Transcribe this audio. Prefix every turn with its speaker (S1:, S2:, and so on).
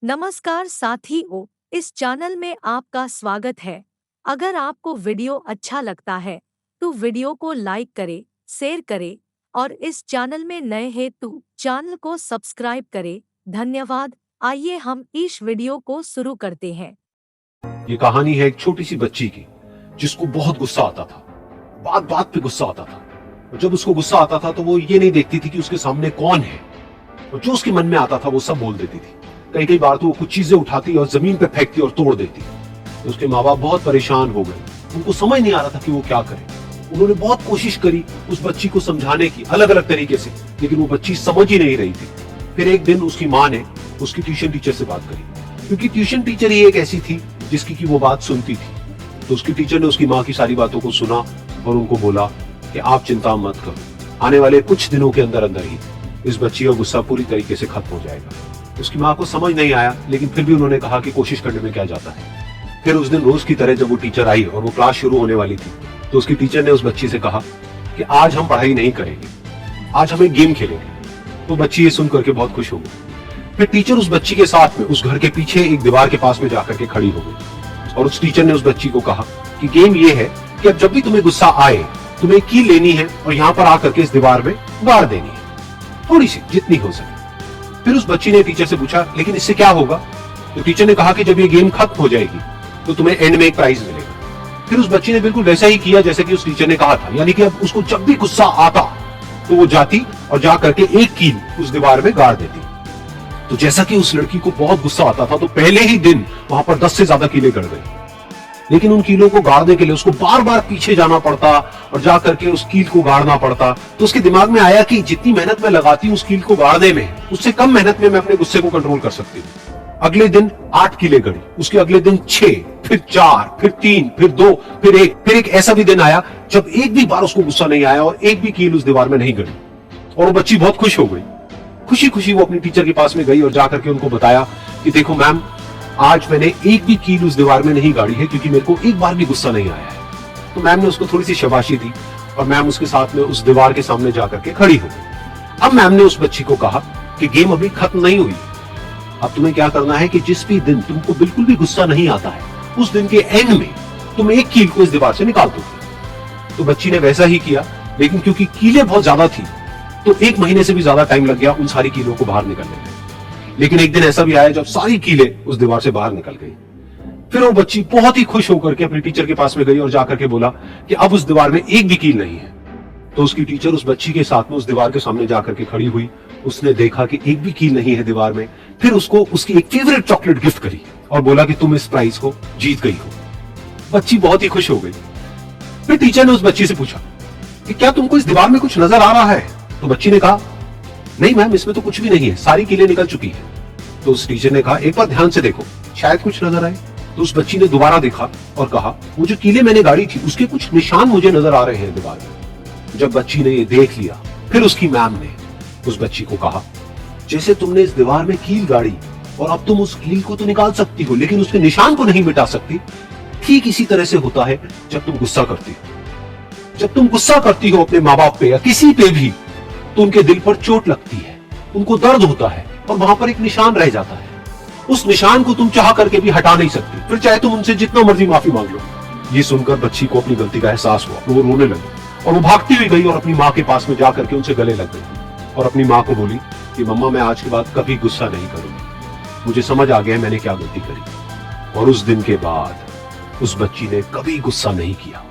S1: नमस्कार साथियों, इस चैनल में आपका स्वागत है। अगर आपको वीडियो अच्छा लगता है तो वीडियो को लाइक करें, शेयर करें और इस चैनल में नए हैं तो चैनल को सब्सक्राइब करें। धन्यवाद। आइए हम इस वीडियो को शुरू करते हैं।
S2: ये कहानी है एक छोटी सी बच्ची की जिसको बहुत गुस्सा आता था। बात बात पे गुस्सा आता था और जब उसको गुस्सा आता था तो वो ये नहीं देखती थी कि उसके सामने कौन है और जो उसके मन में आता था वो सब बोल देती थी। कई कई बार तो वो कुछ चीजें उठाती और जमीन पे फेंकती और तोड़ देती। तो उसके माँ बाप बहुत परेशान हो गए। उनको समझ नहीं आ रहा था कि वो क्या करे। उन्होंने बहुत कोशिश करी उस बच्ची को समझाने की अलग अलग तरीके से, लेकिन वो बच्ची समझ ही नहीं रही थी। फिर एक दिन उसकी माँ ने उसकी ट्यूशन टीचर से बात करी, क्योंकि ट्यूशन टीचर ही एक ऐसी थी जिसकी की वो बात सुनती थी। तो उसकी टीचर ने उसकी माँ की सारी बातों को सुना और उनको बोला कि आप चिंता मत करो, आने वाले कुछ दिनों के अंदर अंदर ही इस बच्ची का गुस्सा पूरी तरीके से खत्म हो जाएगा। उसकी माँ को समझ नहीं आया, लेकिन फिर भी उन्होंने कहा कि कोशिश करने में क्या जाता है। फिर उस दिन रोज की तरह जब वो टीचर आई और वो क्लास शुरू होने वाली थी तो उसकी टीचर ने उस बच्ची से कहा कि आज हम पढ़ाई नहीं करेंगे, आज हम एक गेम खेलेंगे। तो बच्ची ये सुन करके बहुत खुश हो गई। फिर टीचर उस बच्ची के साथ में उस घर के पीछे एक दीवार के पास में जाकर के खड़ी हो गई और उस टीचर ने उस बच्ची को कहा कि गेम ये है कि अब जब भी तुम्हें गुस्सा आए तुम्हें एक कील लेनी है और यहाँ पर आकर के इस दीवार में गाड़ देनी है, थोड़ी सी जितनी हो सके। फिर उस बच्ची ने टीचर से पूछा लेकिन इससे क्या होगा? तो टीचर ने कहा कि जब ये गेम खत्म हो जाएगी तो तुम्हें एंड में एक प्राइज मिलेगा। फिर उस बच्ची ने बिल्कुल वैसा ही किया जैसे कि उस टीचर ने कहा था, यानी कि अब उसको जब भी गुस्सा आता तो वो जाती और जा करके एक कील उस दीवार में गाड़ देती। तो जैसा कि उस लड़की को बहुत गुस्सा आता था तो पहले ही दिन वहां पर 10 से ज्यादा कीलें गड़ गई। लेकिन उन कीलों को गाड़ने के लिए उसको बार बार पीछे जाना पड़ता और जा करके उस कील को गाड़ना पड़ता। तो उसके दिमाग में आया कि जितनी मेहनत मैं लगाती हूँ उस कील को गाड़ने में, उससे कम मेहनत में मैं अपने गुस्से को कंट्रोल कर सकती हूँ। अगले दिन 8 कीलें गड़ी, उसके अगले दिन 6, फिर 4, फिर 3, फिर 2, फिर 1। फिर एक ऐसा भी दिन आया जब एक भी बार उसको गुस्सा नहीं आया और एक भी कील उस दीवार में नहीं गड़ी और वो बच्ची बहुत खुश हो गई। खुशी खुशी वो अपनी टीचर के पास में गई और जाकर के उनको बताया कि देखो मैम, आज मैंने एक भी कील उस दीवार में नहीं गाड़ी है क्योंकि मेरे को एक बार भी गुस्सा नहीं आया है। तो मैम ने उसको थोड़ी सी शाबाशी दी और मैम उसके साथ में उस दीवार के सामने जाकर के खड़ी हो गई। अब मैम ने उस बच्ची को कहा कि गेम अभी खत्म नहीं हुई, अब तुम्हें क्या करना है कि जिस भी दिन तुमको बिल्कुल भी गुस्सा नहीं आता है उस दिन के एंड में तुम एक कील को इस दीवार से निकाल दोगे। तो बच्ची ने वैसा ही किया, लेकिन क्योंकि कीलें बहुत ज्यादा थी तो 1 महीने से भी ज्यादा टाइम लग गया उन सारी कीलों को बाहर निकलने में। लेकिन एक दिन ऐसा भी आया जब सारी कीलें उस दीवार से बाहर निकल गई। फिर वो बच्ची बहुत ही खुश होकर के अपने टीचर के पास में गई और जाकर के बोला कि अब उस दीवार में एक भी कील नहीं है। तो उसकी टीचर उस बच्ची के साथ में उस दीवार के सामने जाकर के खड़ी हुई। उसने देखा कि एक भी कील नहीं है दीवार में। फिर उसको उसकी एक फेवरेट चॉकलेट गिफ्ट करी और बोला कि तुम इस प्राइज को जीत गई हो। बच्ची बहुत ही खुश हो गई। फिर टीचर ने उस बच्ची से पूछा कि क्या तुमको इस दीवार में कुछ नजर आ रहा है? तो बच्ची ने कहा नहीं मैम, इसमें तो कुछ भी नहीं है, सारी कीलें निकल चुकी है। तो उस टीचर ने कहा एक बार ध्यान से देखो, शायद कुछ नजर आए। तो उस बच्ची ने दोबारा देखा और कहा वो जो कीलें मैंने गाड़ी थी उसके कुछ निशान मुझे नजर आ रहे हैं दीवार में। जब बच्ची ने ये देख लिया फिर उसकी मैम ने उस बच्ची को कहा जैसे तुमने इस दीवार में कील गाड़ी और अब तुम उस कील को तो निकाल सकती हो लेकिन उसके निशान को नहीं मिटा सकती, ठीक इसी तरह से होता है जब तुम गुस्सा करती हो। जब तुम गुस्सा करती हो अपने माँ बाप पे या किसी पे भी तो उनके दिल पर चोट लगती है, उनको दर्द होता है और वहां पर एक निशान रह जाता है। उस निशान को तुम चाह करके भी हटा नहीं सकती, फिर चाहे तुम उनसे जितना मर्जी माफी मांग लो। ये सुनकर बच्ची को अपनी गलती का एहसास हुआ, वो रोने लगी और वो भागती हुई गई और अपनी माँ के पास में जाकर के उनसे गले लग गई और अपनी माँ को बोली कि मम्मा, मैं आज के बाद कभी गुस्सा नहीं करूंगी, मुझे समझ आ गया मैंने क्या गलती करी। और उस दिन के बाद उस बच्ची ने कभी गुस्सा नहीं किया।